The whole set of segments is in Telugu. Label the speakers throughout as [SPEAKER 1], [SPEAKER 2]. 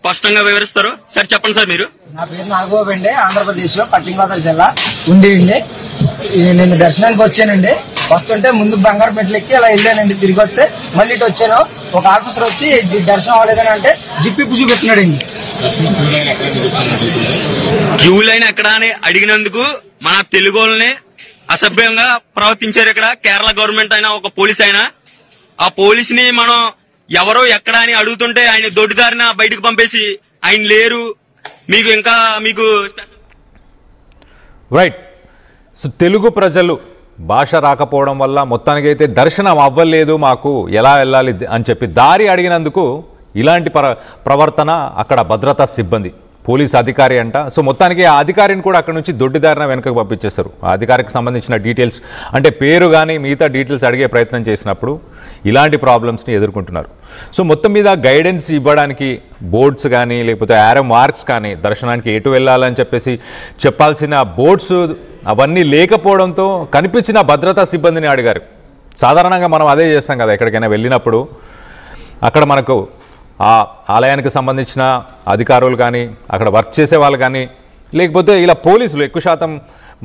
[SPEAKER 1] స్పష్టంగా వివరిస్తారు సార్? చెప్పండి సార్. మీరు?
[SPEAKER 2] నా పేరు నాగబాబు అండి, ఆంధ్రప్రదేశ్ లో పశ్చిమ గోదావరి జిల్లా ఉండి నేను దర్శనానికి వచ్చానండి. వస్తుంటే ముందు బంగారు మెట్లు ఎక్కి ఇలా వెళ్ళానండి. తిరిగి వస్తే మళ్ళీ ఇటు వచ్చాను. ఒక ఆఫీసర్ వచ్చి దర్శనం అవ్వలేదని అంటే జిప్పి చూపెట్టినాడండి.
[SPEAKER 1] క్యూ లైన్ ఎక్కడ అని అడిగినందుకు మన తెలుగు వాళ్ళని అసభ్యంగా ప్రవర్తించారు ఇక్కడ కేరళ గవర్నమెంట్ అయినా ఒక పోలీస్ అయినా. ఆ పోలీస్ ని మనం ఎవరో ఎక్కడ అని అడుగుతుంటే ఆయన దొడ్డిదారిన బయటకు పంపేసి ఆయన లేరు మీకు
[SPEAKER 3] రైట్. సో తెలుగు ప్రజలు భాష రాకపోవడం వల్ల మొత్తానికైతే దర్శనం అవ్వలేదు, మాకు ఎలా వెళ్ళాలి అని చెప్పి దారి అడిగినందుకు ఇలాంటి ప్రవర్తన అక్కడ భద్రతా సిబ్బంది పోలీస్ అధికారి అంట. సో మొత్తానికి ఆ అధికారిని కూడా అక్కడ నుంచి దొడ్డిదారిన వెనకకు పంపించేస్తారు. ఆ అధికారికి సంబంధించిన డీటెయిల్స్ అంటే పేరు కానీ మిగతా డీటెయిల్స్ అడిగే ప్రయత్నం చేసినప్పుడు ఇలాంటి ప్రాబ్లమ్స్ని ఎదుర్కొంటున్నారు. సో మొత్తం మీద గైడెన్స్ ఇవ్వడానికి బోర్డ్స్ కానీ లేకపోతే యారో మార్క్స్ కానీ దర్శనానికి ఎటు వెళ్ళాలని చెప్పేసి చెప్పాల్సిన బోర్డ్స్ అవన్నీ లేకపోవడంతో కనిపించిన భద్రతా సిబ్బందిని అడిగారు. సాధారణంగా మనం అదే చేస్తాం కదా, ఎక్కడికైనా వెళ్ళినప్పుడు అక్కడ మనకు ఆ ఆలయానికి సంబంధించిన అధికారులు కానీ అక్కడ వర్క్ చేసే వాళ్ళు కానీ లేకపోతే ఇలా పోలీసులు ఎక్కువ శాతం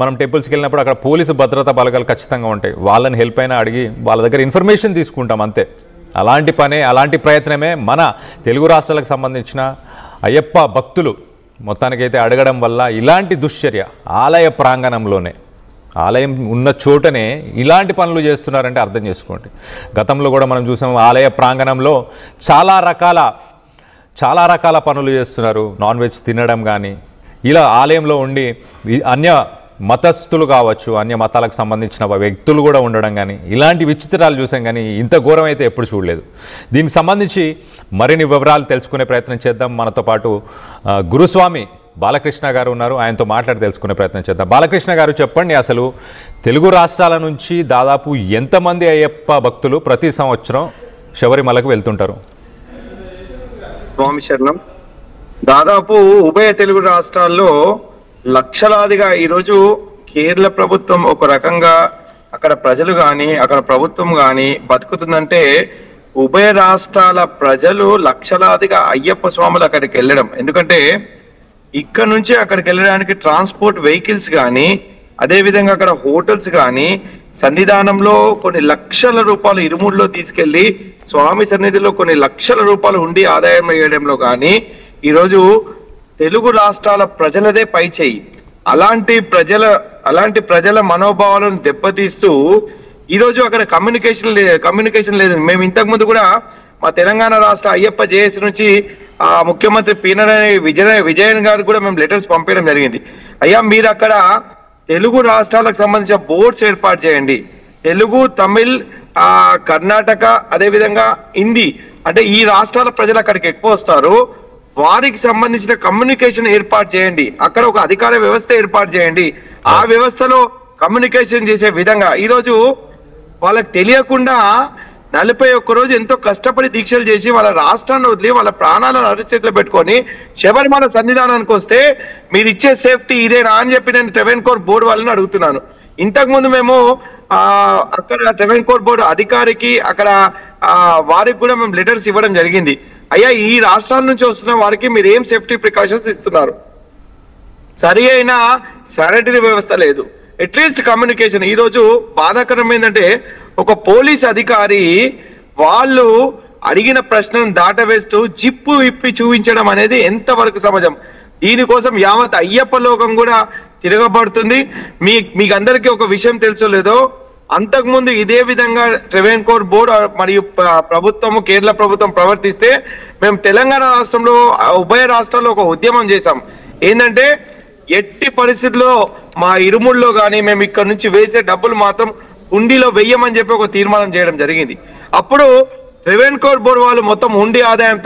[SPEAKER 3] మనం టెంపుల్స్కి వెళ్ళినప్పుడు అక్కడ పోలీసు భద్రతా బలగాలు ఖచ్చితంగా ఉంటాయి. వాళ్ళని హెల్ప్ అయినా అడిగి వాళ్ళ దగ్గర ఇన్ఫర్మేషన్ తీసుకుంటాం అంతే. అలాంటి ప్రయత్నమే మన తెలుగు రాష్ట్రాలకు సంబంధించిన అయ్యప్ప భక్తులు మొత్తానికైతే అడగడం వల్ల ఇలాంటి దుశ్చర్య ఆలయ ప్రాంగణంలోనే, ఆలయం ఉన్న చోటనే ఇలాంటి పనులు చేస్తున్నారంటే అర్థం చేసుకోండి. గతంలో కూడా మనం చూసాం ఆలయ ప్రాంగణంలో చాలా రకాల పనులు చేస్తున్నారు. నాన్ వెజ్ తినడం కానీ ఇలా ఆలయంలో ఉండి అన్య మతస్థులు కావచ్చు, అన్య మతాలకు సంబంధించిన వ్యక్తులు కూడా ఉండడం కానీ ఇలాంటి విచిత్రాలు చూసాం కానీ ఇంత ఘోరం అయితే ఎప్పుడు చూడలేదు. దీనికి సంబంధించి మరిన్ని వివరాలు తెలుసుకునే ప్రయత్నం చేద్దాం. మనతో పాటు గురుస్వామి బాలకృష్ణ గారు ఉన్నారు, ఆయనతో మాట్లాడి తెలుసుకునే ప్రయత్నం చేద్దాం. బాలకృష్ణ గారు చెప్పండి, అసలు తెలుగు రాష్ట్రాల నుంచి దాదాపు ఎంతమంది అయ్యప్ప భక్తులు ప్రతి సంవత్సరం శబరిమలకు వెళ్తుంటారు?
[SPEAKER 4] స్వామి శరణం. దాదాపు ఉభయ తెలుగు రాష్ట్రాల్లో లక్షలాదిగా ఈరోజు కేరళ ప్రభుత్వం ఒక రకంగా అక్కడ ప్రజలు కానీ అక్కడ ప్రభుత్వం కానీ బతుకుతుందంటే ఉభయ రాష్ట్రాల ప్రజలు లక్షలాదిగా అయ్యప్ప స్వాములు అక్కడికి వెళ్ళడం. ఎందుకంటే ఇక్కడ నుంచి అక్కడికి వెళ్ళడానికి ట్రాన్స్పోర్ట్ వెహికల్స్ కానీ అదేవిధంగా అక్కడ హోటల్స్ కానీ సన్నిధానంలో కొన్ని లక్షల రూపాయలు ఇరుముడిలో తీసుకెళ్లి స్వామి సన్నిధిలో కొన్ని లక్షల రూపాయలు ఉండి ఆదాయం వేయడంలో కానీ ఈరోజు తెలుగు రాష్ట్రాల ప్రజలదే పై చేయి. అలాంటి ప్రజల మనోభావాలను దెబ్బతీస్తూ ఈరోజు అక్కడ కమ్యూనికేషన్ లేదు. మేము ఇంతకు ముందు కూడా మా తెలంగాణ రాష్ట్ర అయ్యప్ప జేఏసీ నుంచి ముఖ్యమంత్రి పినరయి విజయన్ గారు కూడా మేము లెటర్స్ పంపించడం జరిగింది. అయ్యా, మీరు అక్కడ తెలుగు రాష్ట్రాలకు సంబంధించిన బోర్డ్స్ ఏర్పాటు చేయండి. తెలుగు, తమిళ్, కర్ణాటక, అదేవిధంగా హిందీ, అంటే ఈ రాష్ట్రాల ప్రజలు అక్కడికి ఎక్కువ వస్తారు. వారికి సంబంధించిన కమ్యూనికేషన్ ఏర్పాటు చేయండి. అక్కడ ఒక అధికార వ్యవస్థ ఏర్పాటు చేయండి. ఆ వ్యవస్థలో కమ్యూనికేషన్ చేసే విధంగా ఈరోజు వాళ్ళకి తెలియకుండా 41 రోజు ఎంతో కష్టపడి దీక్షలు చేసి వాళ్ళ రాష్ట్రాన్ని వదిలి వాళ్ళ ప్రాణాలను అరచేతిలో పెట్టుకొని శబరిమల సన్నిధానానికి వస్తే మీరు ఇచ్చే సేఫ్టీ ఇదేనా అని చెప్పి నేను ట్రావెన్కోర్ బోర్డు వాళ్ళని అడుగుతున్నాను. ఇంతకు ముందు మేము అక్కడ ట్రావెన్కోర్ బోర్డు అధికారికి అక్కడ వారికి కూడా మేము లెటర్స్ ఇవ్వడం జరిగింది. అయ్యా, ఈ రాష్ట్రాల నుంచి వస్తున్న వారికి మీరు ఏం సేఫ్టీ ప్రికాషన్స్ ఇస్తున్నారు? సరి అయిన శానిటరీ వ్యవస్థ లేదు, అట్లీస్ట్ కమ్యూనికేషన్. ఈ రోజు బాధాకరం ఏంటంటే ఒక పోలీస్ అధికారి వాళ్ళు అడిగిన ప్రశ్నను దాటవేస్తూ జిప్పు విప్పి చూపించడం అనేది ఎంతవరకు సమాజం? దీనికోసం యావత్ అయ్యప్ప లోకం కూడా తిరగబడుతుంది. మీకు అందరికీ ఒక విషయం తెలుసో లేదో, అంతకుముందు ఇదే విధంగా ట్రావెన్కోర్ బోర్డు మరియు ప్రభుత్వము కేరళ ప్రభుత్వం ప్రవర్తిస్తే మేము తెలంగాణ రాష్ట్రంలో ఉభయ రాష్ట్రాల్లో ఒక ఉద్యమం చేశాం. ఏంటంటే ఎట్టి పరిస్థితుల్లో మా ఇరుముల్లో కానీ మేము ఇక్కడ నుంచి వేసే డబ్బులు మాత్రం హుండీలో వెయ్యమని చెప్పి ఒక తీర్మానం చేయడం జరిగింది. అప్పుడు ట్రావెన్కోర్ బోర్డు వాళ్ళు మొత్తం హుండీ ఆదాయం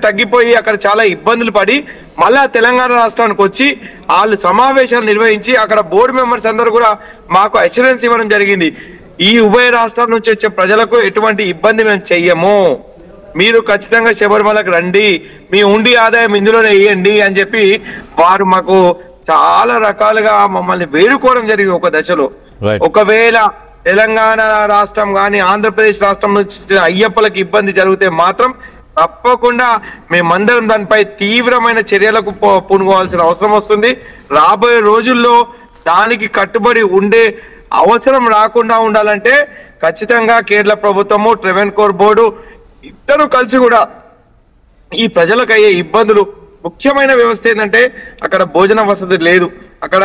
[SPEAKER 4] తగ్గిపోయి అక్కడ చాలా ఇబ్బందులు పడి మళ్ళా తెలంగాణ రాష్ట్రానికి వచ్చి వాళ్ళు సమావేశాలు నిర్వహించి అక్కడ బోర్డు మెంబర్స్ అందరూ కూడా మాకు అష్యూరెన్స్ ఇవ్వడం జరిగింది. ఈ ఉభయ రాష్ట్రాల నుంచి వచ్చే ప్రజలకు ఎటువంటి ఇబ్బంది మేము చెయ్యము, మీరు ఖచ్చితంగా శబరిమలకు రండి, మీ హుండీ ఆదాయం ఇందులోనే వేయండి అని చెప్పి వారు మాకు చాలా రకాలుగా మమ్మల్ని వేడుకోవడం జరిగింది ఒక దశలో. ఒకవేళ తెలంగాణ రాష్ట్రం కానీ ఆంధ్రప్రదేశ్ రాష్ట్రం నుంచి అయ్యప్పలకు ఇబ్బంది జరిగితే మాత్రం తప్పకుండా మేమందరం దానిపై తీవ్రమైన చర్యలకు పూనుకోవాల్సిన అవసరం వస్తుంది. రాబోయే రోజుల్లో దానికి కట్టుబడి ఉండే అవసరం రాకుండా ఉండాలంటే ఖచ్చితంగా కేరళ ప్రభుత్వము, ట్రెవెన్కోర్ బోర్డు ఇద్దరు కలిసి కూడా ఈ ప్రజలకు అయ్యే ఇబ్బందులు, ముఖ్యమైన వ్యవస్థ ఏంటంటే అక్కడ భోజన వసతి లేదు. అక్కడ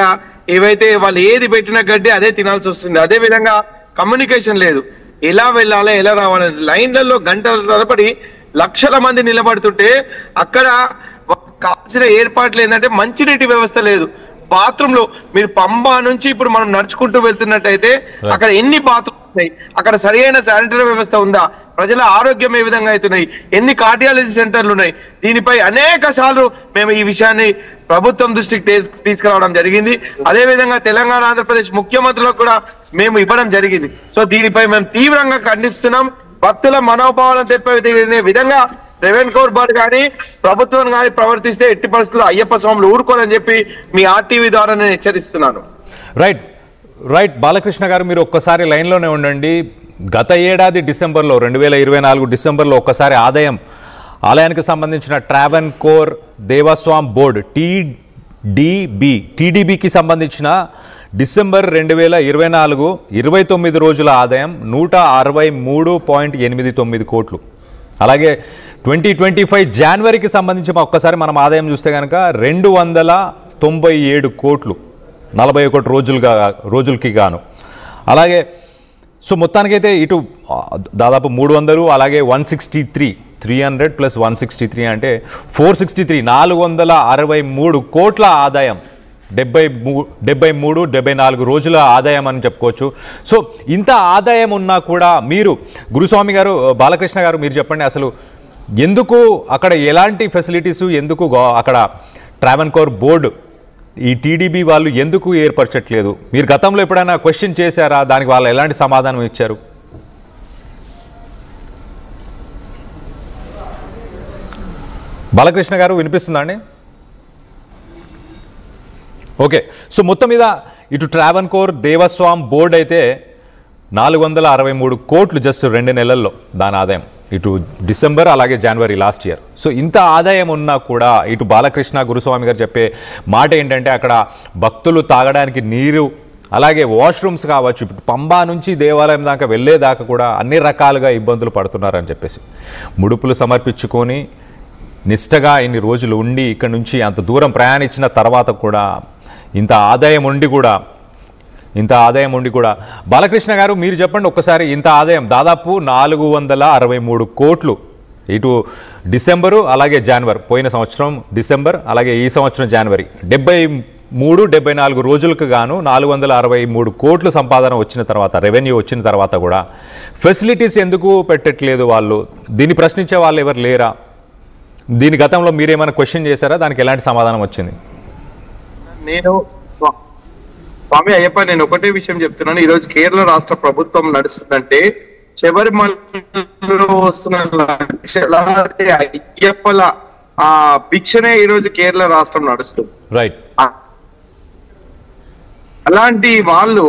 [SPEAKER 4] ఏవైతే వాళ్ళు ఏది పెట్టిన గడ్డి అదే తినాల్సి వస్తుంది. అదే విధంగా కమ్యూనికేషన్ లేదు. ఎలా వెళ్ళాలి, ఎలా రావాలి, లైన్లలో గంటల తరబడి లక్షల మంది నిలబడుతుంటే అక్కడ కావాల్సిన ఏర్పాట్లు ఏంటంటే మంచినీటి వ్యవస్థ లేదు. బాత్రూమ్ లో మీరు పంబా నుంచి ఇప్పుడు మనం నడుచుకుంటూ వెళ్తున్నట్టయితే అక్కడ ఎన్ని బాత్రూమ్స్ ఉన్నాయి, అక్కడ సరైన శానిటరీ వ్యవస్థ ఉందా, ప్రజల ఆరోగ్యం ఏ విధంగా అవుతున్నాయి, ఎన్ని కార్డియాలజీ సెంటర్లు ఉన్నాయి. దీనిపై అనేక సార్లు మేము ఈ విషయాన్ని ప్రభుత్వం దృష్టికి తీసుకురావడం జరిగింది. అదే విధంగా తెలంగాణ, ఆంధ్రప్రదేశ్ ముఖ్యమంత్రులకు కూడా మేము ఇవ్వడం జరిగింది. సో దీనిపై మేము తీవ్రంగా ఖండిస్తున్నాం. భక్తుల మనోభావాలను తెప్పే విధంగా ట్రెవెన్కోర్ బోర్డు కానీ ప్రభుత్వం కానీ ప్రవర్తిస్తే ఎట్టి పరిస్థితుల్లో అయ్యప్ప స్వాములు ఊరుకోరని చెప్పి మీ RTV ద్వారా నేను హెచ్చరిస్తున్నాను.
[SPEAKER 3] రైట్ బాలకృష్ణ గారు, మీరు ఒక్కసారి లైన్లోనే ఉండండి. గత ఏడాది డిసెంబర్లో 2024 డిసెంబర్లో ఒక్కసారి ఆలయానికి సంబంధించిన ట్రావెన్కోర్ దేవస్వాం బోర్డు టీడీబీకి సంబంధించిన డిసెంబర్ 2024 29 రోజుల ఆదాయం 163.89 కోట్లు. అలాగే 2025 జనవరికి సంబంధించి ఒక్కసారి మనం ఆదాయం చూస్తే కనుక 297 కోట్లు 41 రోజులకి గాను. అలాగే సో మొత్తానికైతే ఇటు దాదాపు 300, అలాగే 163, 300 + 163 అంటే 463, 463 కోట్ల ఆదాయం, 74 రోజుల ఆదాయం అని చెప్పుకోవచ్చు. సో ఇంత ఆదాయం ఉన్నా కూడా మీరు గురుస్వామి గారు, బాలకృష్ణ గారు, మీరు చెప్పండి అసలు ఎందుకు అక్కడ ఎలాంటి ఫెసిలిటీసు, ఎందుకు అక్కడ ట్రావెన్కోర్ బోర్డు ఈ టీడీబీ వాళ్ళు ఎందుకు ఏర్పరచట్లేదు? మీరు గతంలో ఎప్పుడైనా క్వశ్చన్ చేశారా? దానికి వాళ్ళు ఎలాంటి సమాధానం ఇచ్చారు? బాలకృష్ణ గారు వినిపిస్తుందా అండి? ఓకే. సో మొత్తం మీద ఇటు ట్రావెన్కోర్ దేవస్వాం బోర్డు అయితే 463 కోట్లు జస్ట్ 2 నెలల్లో దాని ఆదాయం, ఇటు డిసెంబర్ అలాగే జనవరి లాస్ట్ ఇయర్. సో ఇంత ఆదాయం ఉన్నా కూడా ఇటు బాలకృష్ణ, గురుస్వామి గారు చెప్పే మాట ఏంటంటే అక్కడ భక్తులు తాగడానికి నీరు, అలాగే వాష్రూమ్స్ కావచ్చు, పంబా నుంచి దేవాలయం దాకా వెళ్ళేదాకా కూడా అన్ని రకాలుగా ఇబ్బందులు పడుతున్నారని చెప్పేసి, ముడుపులు సమర్పించుకొని నిష్టగా ఇన్ని రోజులు ఉండి ఇక్కడ నుంచి అంత దూరం ప్రయాణించిన తర్వాత కూడా ఇంత ఆదాయం ఉండి కూడా బాలకృష్ణ గారు మీరు చెప్పండి ఒక్కసారి. ఇంత ఆదాయం దాదాపు 463 కోట్లు ఇటు డిసెంబరు అలాగే జనవరి, పోయిన సంవత్సరం డిసెంబర్ అలాగే ఈ సంవత్సరం జనవరి, 73-74 రోజులకు గాను 463 కోట్లు సంపాదన వచ్చిన తర్వాత, రెవెన్యూ వచ్చిన తర్వాత కూడా ఫెసిలిటీస్ ఎందుకు పెట్టట్లేదు వాళ్ళు? దీన్ని ప్రశ్నించే వాళ్ళు ఎవరు లేరా? దీని గతంలో మీరేమైనా క్వశ్చన్ చేశారా? దానికి ఎలాంటి సమాధానం వచ్చింది?
[SPEAKER 4] స్వామి అయ్యప్ప, నేను ఒకటే విషయం చెప్తున్నాను. ఈ రోజు కేరళ రాష్ట్ర ప్రభుత్వం నడుస్తుందంటే శబరిమలలో వస్తున్న లక్షలాది అయ్యప్పల ఆ భిక్షనే ఈ రోజు కేరళ రాష్ట్రం నడుస్తుంది.
[SPEAKER 3] రైట్.
[SPEAKER 4] అలాంటి వాళ్ళు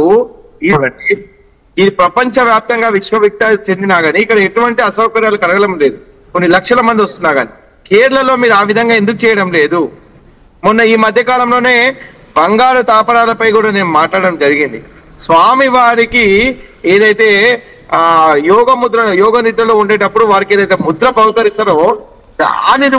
[SPEAKER 4] ఈ ప్రపంచ వ్యాప్తంగా విశ్వవిఖ్యాతి చెందినా గానీ ఇక్కడ ఎటువంటి అసౌకర్యాలు కలగడం లేదు. కొన్ని లక్షల మంది వస్తున్నా గానీ కేరళలో మీరు ఆ విధంగా ఎందుకు చేయడం లేదు? మొన్న ఈ మధ్య కాలంలోనే బంగారు తాపరాలపై కూడా నేను మాట్లాడడం జరిగింది. స్వామి వారికి ఏదైతే యోగ నిద్రలో ఉండేటప్పుడు వారికి ఏదైతే ముద్ర బహుకరిస్తారో దాని